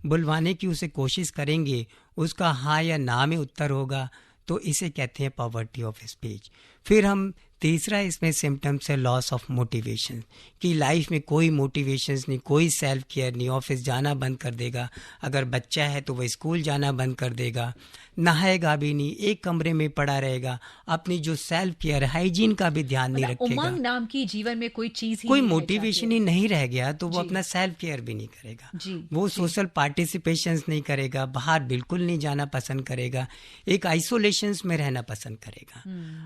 Speaker 3: बुलवाने की उसे कोशिश करेंगे उसका हाँ या ना में उत्तर होगा। तो इसे कहते हैं पॉवर्टी ऑफ स्पीच। फिर हम तीसरा इसमें सिम्टम्स है लॉस ऑफ मोटिवेशन, कि लाइफ में कोई मोटिवेशंस नहीं, कोई सेल्फ केयर नहीं, ऑफिस जाना बंद कर देगा, अगर बच्चा है तो वह स्कूल जाना बंद कर देगा, नहाएगा भी नहीं, एक कमरे में पड़ा रहेगा, अपनी जो सेल्फ केयर हाइजीन का भी ध्यान नहीं रखेगा,
Speaker 2: उमंग नाम की जीवन में कोई चीज ही
Speaker 3: कोई
Speaker 2: नहीं है
Speaker 3: मोटिवेशन ही नहीं रह गया, तो वो
Speaker 2: जी।
Speaker 3: अपना सेल्फ केयर भी नहीं करेगा,
Speaker 2: जी,
Speaker 3: वो सोशल पार्टिसिपेशंस नहीं करेगा, बाहर बिल्कुल नहीं जाना पसंद करेगा, एक आइसोलेशंस में रहना पसंद करेगा।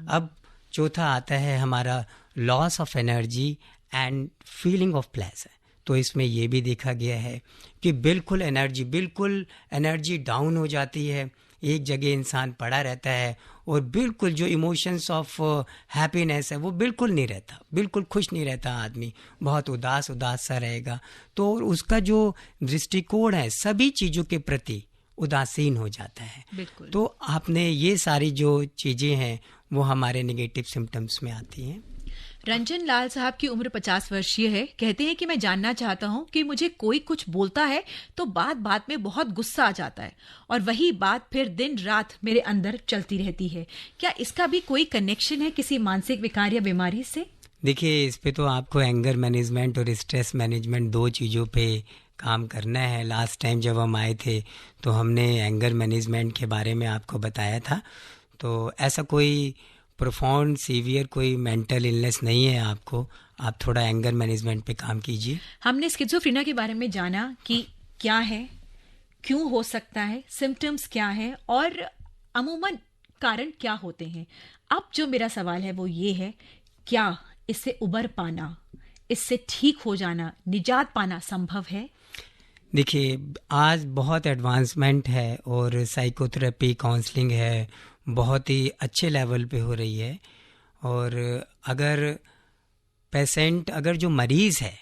Speaker 3: अब चौथा आता है हमारा loss of energy and feeling of pleasure. तो इसमें ये भी देखा गया है कि बिल्कुल एनर्जी डाउन हो जाती है, एक जगह इंसान पड़ा रहता है और बिल्कुल जो इमोशंस ऑफ हैप्पीनेस है वो बिल्कुल नहीं रहता, बिल्कुल खुश नहीं रहता आदमी, बहुत उदास सा रहेगा। तो उसका जो दृष्टिकोण है सभी चीज़ों के प्रति उदासीन हो जाता है।
Speaker 2: बिल्कुल।
Speaker 3: तो आपने ये सारी जो चीज़ें हैं वो हमारे नेगेटिव सिम्टम्स में आती हैं।
Speaker 2: रंजन लाल साहब की उम्र 50 वर्षीय है। कहते हैं कि मैं जानना चाहता हूं कि मुझे कोई कुछ बोलता है तो बात बात में बहुत गुस्सा आ जाता है और वही बात फिर दिन रात मेरे अंदर चलती रहती है। क्या इसका भी कोई कनेक्शन है किसी मानसिक विकार या बीमारी से?
Speaker 3: देखिए, इस पे तो आपको एंगर मैनेजमेंट और स्ट्रेस मैनेजमेंट दो चीज़ों पे काम करना है। लास्ट टाइम जब हम आए थे तो हमने एंगर मैनेजमेंट के बारे में आपको बताया था। तो ऐसा कोई प्रोफाउंड सीवियर कोई मेंटल इलनेस नहीं है आपको, आप थोड़ा एंगर मैनेजमेंट पे काम कीजिए।
Speaker 2: हमने स्किज़ोफ्रेनिया के बारे में जाना कि क्या है, क्यों हो सकता है, सिम्टम्स क्या है और अमूमन कारण क्या होते हैं। अब जो मेरा सवाल है वो ये है, क्या इससे उबर पाना, इससे ठीक हो जाना, निजात पाना संभव है?
Speaker 3: देखिए, आज बहुत एडवांसमेंट है और साइकोथेरेपी काउंसलिंग है, बहुत ही अच्छे लेवल पे हो रही है। और अगर जो मरीज़ है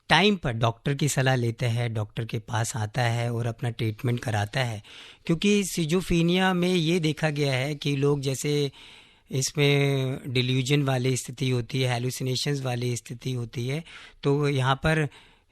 Speaker 3: टाइम पर डॉक्टर की सलाह लेता है, डॉक्टर के पास आता है और अपना ट्रीटमेंट कराता है, क्योंकि सिजोफ्रेनिया में ये देखा गया है कि लोग जैसे इसमें डिल्यूजन वाली स्थिति होती है, हैलुसिनेशंस वाली स्थिति होती है, तो यहाँ पर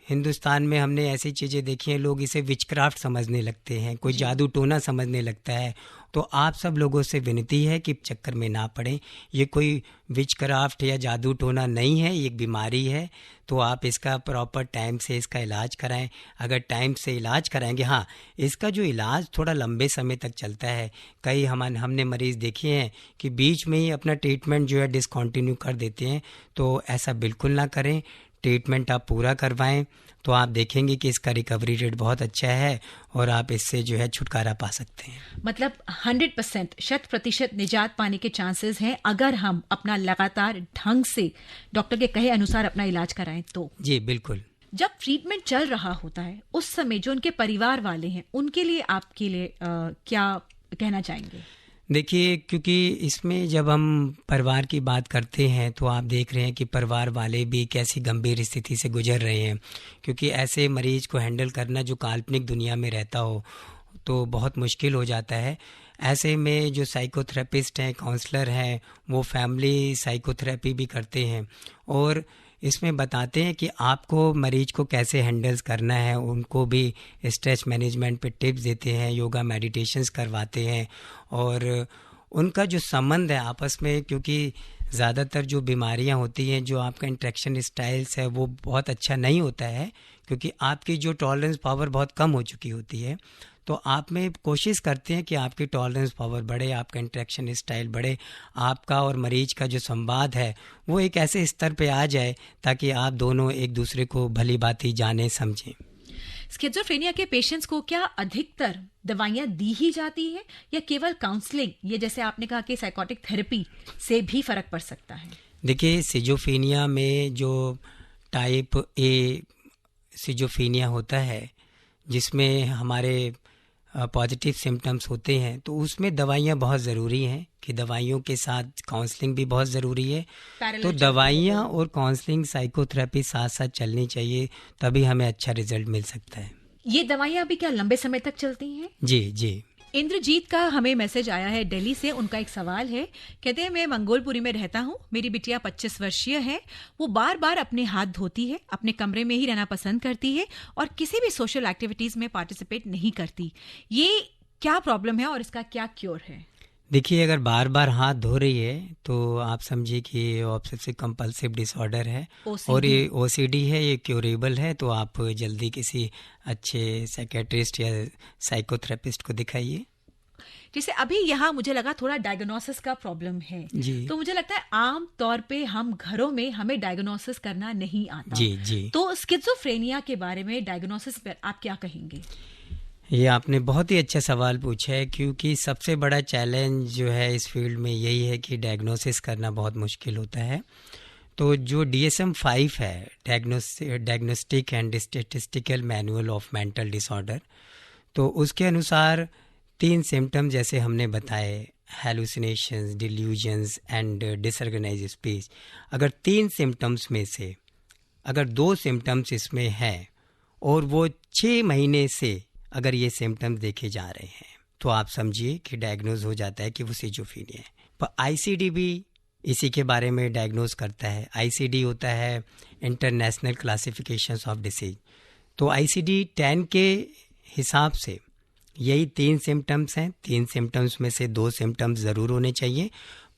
Speaker 3: हिंदुस्तान में हमने ऐसी चीज़ें देखी हैं, लोग इसे विचक्राफ्ट समझने लगते हैं, कोई जादू टोना समझने लगता है। तो आप सब लोगों से विनती है कि चक्कर में ना पड़ें, ये कोई विचक्राफ्ट या जादू टोना नहीं है, ये एक बीमारी है। तो आप इसका प्रॉपर टाइम से इसका इलाज कराएं। अगर टाइम से इलाज कराएंगे, हाँ, इसका जो इलाज थोड़ा लंबे समय तक चलता है। कई हमने मरीज़ देखे हैं कि बीच में ही अपना ट्रीटमेंट जो है डिसकंटिन्यू कर देते हैं। तो ऐसा बिल्कुल ना करें, ट्रीटमेंट आप पूरा करवाएं, तो आप देखेंगे कि इसका रिकवरी रेट बहुत अच्छा है और आप इससे जो है छुटकारा पा सकते हैं।
Speaker 2: मतलब 100% शत-प्रतिशत निजात पाने के चांसेस हैं अगर हम अपना लगातार ढंग से डॉक्टर के कहे अनुसार अपना इलाज कराएं तो।
Speaker 3: जी बिल्कुल।
Speaker 2: जब ट्रीटमेंट चल रहा होता है उस समय जो उनके परिवार वाले हैं उनके लिए आपके लिए क्या कहना चाहेंगे?
Speaker 3: देखिए, क्योंकि इसमें जब हम परिवार की बात करते हैं तो आप देख रहे हैं कि परिवार वाले भी कैसी गंभीर स्थिति से गुजर रहे हैं, क्योंकि ऐसे मरीज को हैंडल करना जो काल्पनिक दुनिया में रहता हो तो बहुत मुश्किल हो जाता है। ऐसे में जो साइकोथेरेपिस्ट हैं, काउंसलर हैं, वो फैमिली साइकोथेरेपी भी करते हैं और इसमें बताते हैं कि आपको मरीज को कैसे हैंडल्स करना है। उनको भी स्ट्रेस मैनेजमेंट पे टिप्स देते हैं, योगा मेडिटेशंस करवाते हैं और उनका जो संबंध है आपस में, क्योंकि ज़्यादातर जो बीमारियां होती हैं, जो आपका इंटरेक्शन स्टाइल्स है वो बहुत अच्छा नहीं होता है, क्योंकि आपकी जो टॉलरेंस पावर बहुत कम हो चुकी होती है। तो आप में कोशिश करते हैं कि आपकी टॉलरेंस पावर बढ़े, आपका इंटरेक्शन स्टाइल बढ़े, आपका और मरीज का जो संवाद है वो एक ऐसे स्तर पे आ जाए ताकि आप दोनों एक दूसरे को भली भांति जाने समझें।
Speaker 2: स्किज़ोफ्रेनिया के पेशेंट्स को क्या अधिकतर दवाइयां दी ही जाती है या केवल काउंसलिंग, ये जैसे आपने कहा कि साइकोटिक थेरेपी से भी फर्क पड़ सकता है?
Speaker 3: देखिए, सिजोफ्रेनिया में जो टाइप ए सिजोफ्रेनिया होता है जिसमें हमारे पॉजिटिव सिम्टम्स होते हैं, तो उसमें दवाइयाँ बहुत ज़रूरी हैं कि दवाइयों के साथ काउंसलिंग भी बहुत ज़रूरी है। तो दवाइयाँ और काउंसलिंग साइकोथेरेपी साथ साथ चलनी चाहिए, तभी हमें अच्छा रिजल्ट मिल सकता है।
Speaker 2: ये दवाइयाँ भी क्या लंबे समय तक चलती हैं?
Speaker 3: जी जी।
Speaker 2: इंद्रजीत का हमें मैसेज आया है दिल्ली से। उनका एक सवाल है, कहते हैं मैं मंगोलपुरी में रहता हूँ, मेरी बिटिया 25 वर्षीय है, वो बार बार अपने हाथ धोती है, अपने कमरे में ही रहना पसंद करती है और किसी भी सोशल एक्टिविटीज में पार्टिसिपेट नहीं करती। ये क्या प्रॉब्लम है और इसका क्या क्योर है?
Speaker 3: देखिए, अगर बार बार हाथ धो रही है तो आप समझिए कि ये ऑब्सेसिव कंपल्सिव डिसऑर्डर है और ये ओसीडी है, ये क्यूरेबल है। तो आप जल्दी किसी अच्छे साइकेट्रिस्ट या साइकोथेरेपिस्ट को दिखाइए।
Speaker 2: जैसे अभी यहाँ मुझे लगा थोड़ा डायग्नोसिस का प्रॉब्लम है
Speaker 3: जी
Speaker 2: तो मुझे लगता है आम तौर पे हम घरों में हमें डायग्नोसिस करना नहीं आता।
Speaker 3: जी जी।
Speaker 2: तो स्किज़ोफ्रेनिया के बारे में डायग्नोसिस पर आप क्या कहेंगे?
Speaker 3: ये आपने बहुत ही अच्छा सवाल पूछा है, क्योंकि सबसे बड़ा चैलेंज जो है इस फील्ड में यही है कि डायग्नोसिस करना बहुत मुश्किल होता है। तो जो DSM-5 है, diagnostic and statistical manual of mental disorder, तो उसके अनुसार 3 सिम्टम जैसे हमने बताए, हैलुसिनेशंस, डिल्यूजन्स एंड डिसऑर्गेनाइज्ड स्पीच। अगर 3 सिम्टम्स में से अगर 2 सिम्टम्स इसमें है और वो 6 महीने से अगर ये सिम्टम्स देखे जा रहे हैं तो आप समझिए कि डायग्नोज हो जाता है कि वो सिजोफ्रेनिया है। पर ICD भी इसी के बारे में डायग्नोज करता है। ICD होता है इंटरनेशनल क्लासिफिकेशन ऑफ डिसीज। तो ICD-10 के हिसाब से यही 3 सिम्टम्स हैं। 3 सिम्टम्स में से 2 सिम्टम्स ज़रूर होने चाहिए,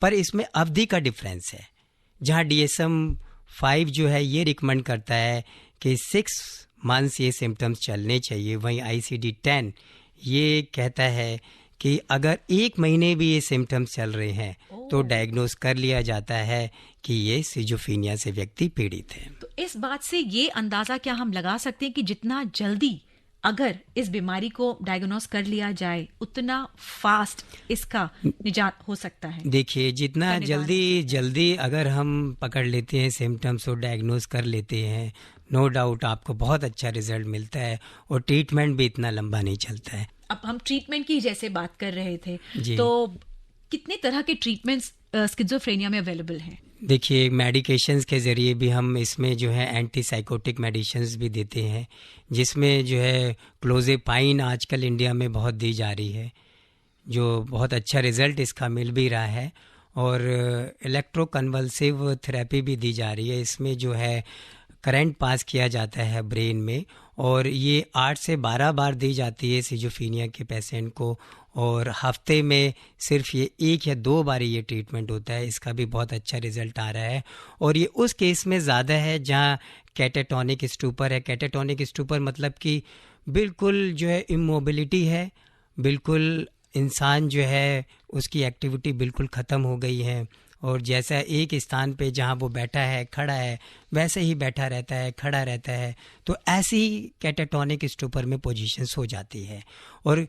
Speaker 3: पर इसमें अवधि का डिफरेंस है। जहाँ DSM-5 जो है ये रिकमेंड करता है कि 6 मंथ्स ये सिम्टम्स चलने चाहिए, वहीं ICD-10 ये कहता है कि अगर 1 महीने भी ये सिम्टम्स चल रहे हैं तो डायग्नोज कर लिया जाता है कि ये सिजोफ्रेनिया से व्यक्ति पीड़ित है।
Speaker 2: तो इस बात से ये अंदाजा क्या हम लगा सकते हैं कि जितना जल्दी अगर इस बीमारी को डायग्नोज कर लिया जाए उतना फास्ट इसका निजात हो सकता है?
Speaker 3: देखिए, जितना जल्दी अगर हम पकड़ लेते हैं सिम्टम्स और डायग्नोज कर लेते हैं, नो डाउट आपको बहुत अच्छा रिजल्ट मिलता है और ट्रीटमेंट भी इतना लंबा नहीं चलता है।
Speaker 2: अब हम ट्रीटमेंट की जैसे बात कर रहे थे
Speaker 3: जी।
Speaker 2: तो कितने तरह के ट्रीटमेंट्स स्किज़ोफ्रेनिया में अवेलेबल हैं?
Speaker 3: देखिए, मेडिकेशंस के ज़रिए भी हम इसमें जो है एंटी साइकोटिक मेडिसिन्स भी देते हैं, जिसमें जो है क्लोज़ेपाइन आजकल इंडिया में बहुत दी जा रही है, जो बहुत अच्छा रिज़ल्ट इसका मिल भी रहा है। और इलेक्ट्रोकन्वल्सिव थेरेपी भी दी जा रही है। इसमें जो है करंट पास किया जाता है ब्रेन में और ये 8 से 12 बार दी जाती है सिजोफ्रेनिया के पेशेंट को, और हफ्ते में सिर्फ ये 1 या 2 बार ये ट्रीटमेंट होता है। इसका भी बहुत अच्छा रिजल्ट आ रहा है और ये उस केस में ज़्यादा है जहाँ कैटाटोनिक स्टूपर है। कैटाटोनिक स्टूपर मतलब कि बिल्कुल जो है इमोबिलिटी है, बिल्कुल इंसान जो है उसकी एक्टिविटी बिल्कुल ख़त्म हो गई है और जैसा एक स्थान पे जहाँ वो बैठा है, खड़ा है, वैसे ही बैठा रहता है, खड़ा रहता है। तो ऐसी कैटाटोनिक स्टूपर में पोजीशंस हो जाती है। और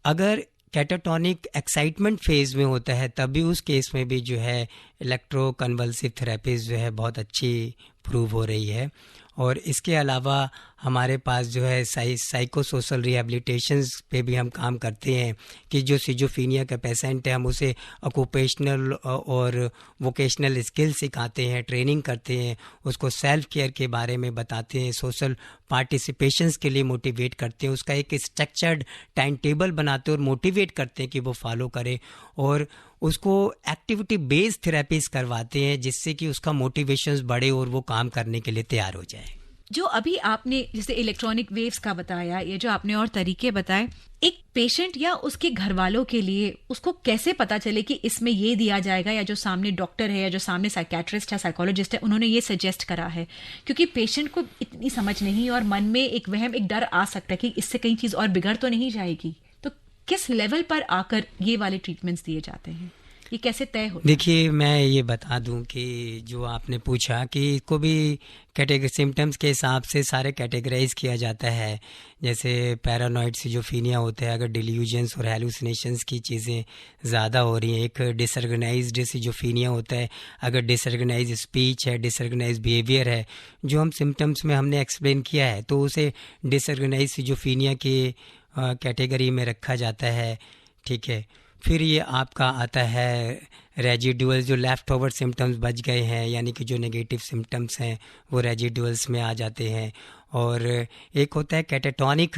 Speaker 3: अगर कैटाटोनिक एक्साइटमेंट फेज में होता है तब भी उस केस में भी जो है इलेक्ट्रोकन्वल्सिव थेरेपीज जो है बहुत अच्छी प्रूव हो रही है। और इसके अलावा हमारे पास जो है साइको सोशल रिहेबिलिटेशंस पे भी हम काम करते हैं कि जो सिजोफ्रेनिया का पेशेंट है हम उसे ऑक्यूपेशनल और वोकेशनल स्किल सिखाते हैं, ट्रेनिंग करते हैं, उसको सेल्फ केयर के बारे में बताते हैं, सोशल पार्टिसिपेशंस के लिए मोटिवेट करते हैं, उसका एक स्ट्रक्चर्ड टाइम टेबल बनाते हैं और मोटिवेट करते हैं कि वो फॉलो करे, और उसको एक्टिविटी बेस्ड थेरेपीज करवाते हैं जिससे कि उसका मोटिवेशंस बढ़े और वो काम करने के लिए तैयार हो जाए।
Speaker 2: जो अभी आपने जैसे इलेक्ट्रॉनिक वेव्स का बताया, ये जो आपने और तरीके बताए, एक पेशेंट या उसके घर वालों के लिए उसको कैसे पता चले कि इसमें ये दिया जाएगा, या जो सामने डॉक्टर है या जो सामने साइकेट्रिस्ट है, साइकोलॉजिस्ट है, उन्होंने ये सजेस्ट करा है? क्योंकि पेशेंट को इतनी समझ नहीं और मन में एक वहम, एक डर आ सकता है कि इससे कई चीज और बिगड़ तो नहीं जाएगी। तो किस लेवल पर आकर ये वाले ट्रीटमेंट्स दिए जाते हैं, ये कैसे तय होता है?
Speaker 3: देखिए, मैं ये बता दूं कि जो आपने पूछा कि इसको भी कैटेगरी सिम्टम्स के हिसाब से सारे कैटेगराइज किया जाता है। जैसे पैरानॉइड सिजोफ्रेनिया होता है, अगर डिल्यूजन्स और हेलुसिनेशंस की चीज़ें ज़्यादा हो रही हैं। एक डिसऑर्गेनाइज्ड सिजोफ्रेनिया होता है, अगर डिसऑर्गेनाइज्ड स्पीच है, डिसऑर्गेनाइज्ड बिहेवियर है, जो हम सिम्टम्स में हमने एक्सप्लेन किया है, तो उसे डिसऑर्गेनाइज्ड सिजोफ्रेनिया की कैटेगरी में रखा जाता है। ठीक है, फिर ये आपका आता है रेजिडुअल, जो लेफ़्ट ओवर सिम्टम्स बच गए हैं, यानी कि जो नेगेटिव सिम्टम्स हैं वो रेजिडुअल्स में आ जाते हैं। और एक होता है कैटाटोनिक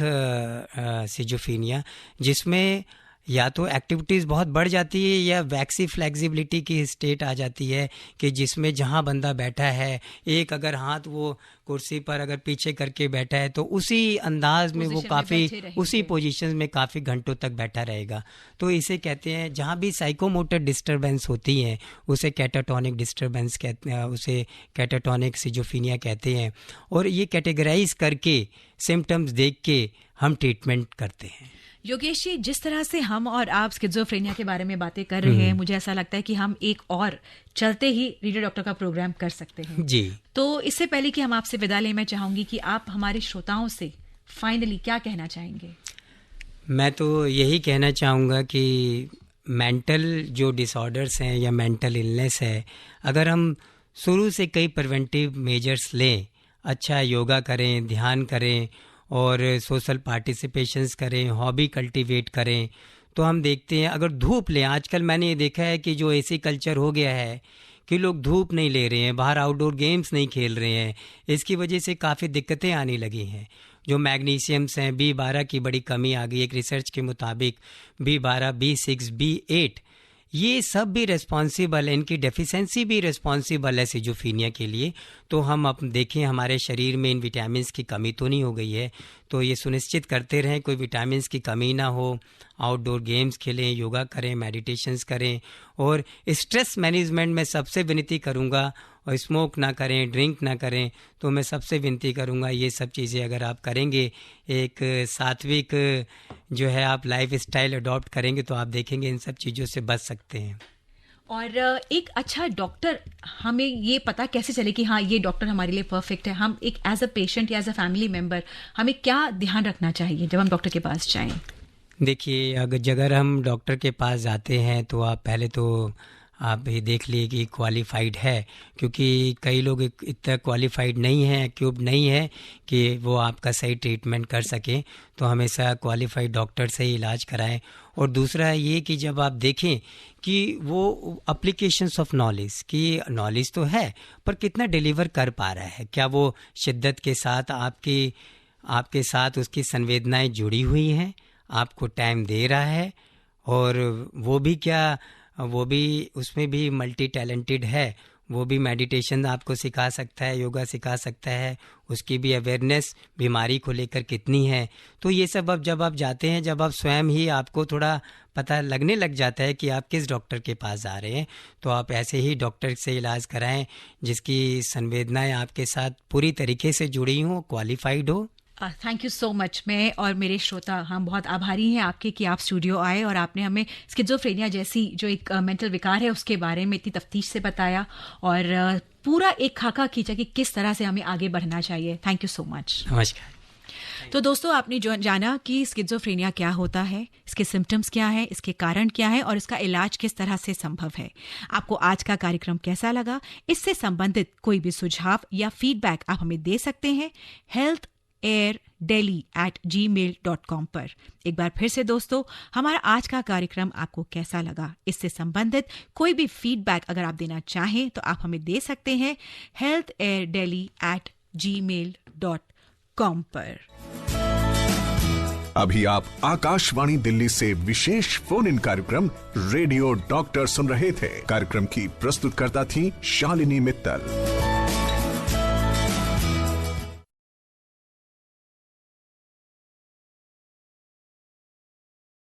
Speaker 3: सिजोफ्रेनिया, जिसमें या तो एक्टिविटीज़ बहुत बढ़ जाती है या वैक्सी फ्लेक्सिबिलिटी की स्टेट आ जाती है कि जिसमें जहाँ बंदा बैठा है, एक अगर हाथ वो कुर्सी पर अगर पीछे करके बैठा है तो उसी अंदाज में वो काफ़ी उसी पोजीशन में काफ़ी घंटों तक बैठा रहेगा। तो इसे कहते हैं, जहाँ भी साइकोमोटर डिस्टर्बेंस होती हैं उसे कैटाटोनिक डिस्टर्बेंस कहते हैं, उसे कैटाटोनिक सिजोफ्रेनिया कहते हैं। और ये कैटेगराइज करके सिम्टम्स देख के हम ट्रीटमेंट करते हैं।
Speaker 2: योगेश जी, जिस तरह से हम और आप स्किज़ोफ्रेनिया के बारे में बातें कर रहे हैं, मुझे ऐसा लगता है कि हम एक और चलते ही रेडियो डॉक्टर का प्रोग्राम कर सकते हैं
Speaker 3: जी।
Speaker 2: तो इससे पहले कि हम आपसे विदा लें, मैं चाहूंगी कि आप हमारे श्रोताओं से फाइनली क्या कहना चाहेंगे?
Speaker 3: मैं तो यही कहना चाहूँगा कि मेंटल जो डिसऑर्डर्स हैं या मेंटल इलनेस है, अगर हम शुरू से कई प्रिवेंटिव मेजर्स लें, अच्छा योगा करें, ध्यान करें और सोशल पार्टिसिपेशंस करें, हॉबी कल्टीवेट करें, तो हम देखते हैं अगर धूप लें। आजकल मैंने ये देखा है कि जो ऐसी कल्चर हो गया है कि लोग धूप नहीं ले रहे हैं, बाहर आउटडोर गेम्स नहीं खेल रहे हैं, इसकी वजह से काफ़ी दिक्कतें आने लगी हैं। जो मैग्नीशियम्स हैं, B12 की बड़ी कमी आ गई एक रिसर्च के मुताबिक, B12, B6, B8 ये सब भी रिस्पॉन्सिबल है, इनकी डेफिशिएंसी भी रिस्पॉन्सिबल है सिजोफ्रेनिया के लिए। तो हम अब देखें हमारे शरीर में इन विटामिन्स की कमी तो नहीं हो गई है, तो ये सुनिश्चित करते रहें कोई विटामिन्स की कमी ना हो, आउटडोर गेम्स खेलें, योगा करें, मेडिटेशंस करें और स्ट्रेस मैनेजमेंट में सबसे विनती करूँगा, और स्मोक ना करें, ड्रिंक ना करें। तो मैं सबसे विनती करूँगा ये सब चीज़ें अगर आप करेंगे, एक सात्विक जो है आप लाइफ स्टाइल अडॉप्ट करेंगे तो आप देखेंगे इन सब चीज़ों से बच सकते हैं।
Speaker 2: और एक अच्छा डॉक्टर, हमें ये पता कैसे चले कि हाँ ये डॉक्टर हमारे लिए परफेक्ट है? हम एक एज अ पेशेंट या एज अ फैमिली मेंबर हमें क्या ध्यान रखना चाहिए जब हम डॉक्टर के पास जाएं?
Speaker 3: देखिए, अगर हम डॉक्टर के पास जाते हैं तो आप पहले तो आप ये देख लिए कि क्वालिफाइड है, क्योंकि कई लोग इतना क्वालिफाइड नहीं है, एक्यूब नहीं है कि वो आपका सही ट्रीटमेंट कर सकें। तो हमेशा क्वालिफाइड डॉक्टर से ही इलाज कराएं। और दूसरा ये कि जब आप देखें कि वो अप्लीकेशंस ऑफ नॉलेज की नॉलेज तो है पर कितना डिलीवर कर पा रहा है, क्या वो शिद्दत के साथ आपके साथ उसकी संवेदनाएं जुड़ी हुई हैं, आपको टाइम दे रहा है, और वो भी उसमें भी मल्टी टैलेंटेड है, वो भी मेडिटेशन आपको सिखा सकता है, योगा सिखा सकता है, उसकी भी अवेयरनेस बीमारी को लेकर कितनी है। तो ये सब अब जब आप जाते हैं, जब आप स्वयं ही आपको थोड़ा पता लगने लग जाता है कि आप किस डॉक्टर के पास जा रहे हैं, तो आप ऐसे ही डॉक्टर से इलाज कराएं जिसकी संवेदनाएं आपके साथ पूरी तरीके से जुड़ी हों, क्वालिफाइड हो।
Speaker 2: Thank you so much. मैं और मेरे श्रोता हम बहुत आभारी हैं आपके कि आप स्टूडियो आए और आपने हमें स्किज़ोफ्रेनिया जैसी जो एक मेंटल विकार है उसके बारे में इतनी तफ्तीश से बताया और पूरा एक खाका खींचा कि किस तरह से हमें आगे बढ़ना चाहिए। Thank you so much.
Speaker 3: नमस्कार।
Speaker 2: तो दोस्तों, आपने जो जाना कि स्किज़ोफ्रेनिया क्या होता है, इसके सिम्टम्स क्या है, इसके कारण क्या है और इसका इलाज किस तरह से संभव है। आपको आज का कार्यक्रम कैसा लगा? इससे संबंधित कोई भी सुझाव या फीडबैक आप हमें दे सकते हैं healthairdelhi@gmail.com पर। एक बार फिर से दोस्तों, हमारा आज का कार्यक्रम आपको कैसा लगा, इससे संबंधित कोई भी फीडबैक अगर आप देना चाहें तो आप हमें दे सकते हैं healthairdelhi@gmail.com पर।
Speaker 1: अभी आप आकाशवाणी दिल्ली से विशेष फोन इन कार्यक्रम रेडियो डॉक्टर सुन रहे थे। कार्यक्रम की प्रस्तुतकर्ता थी शालिनी मित्तल।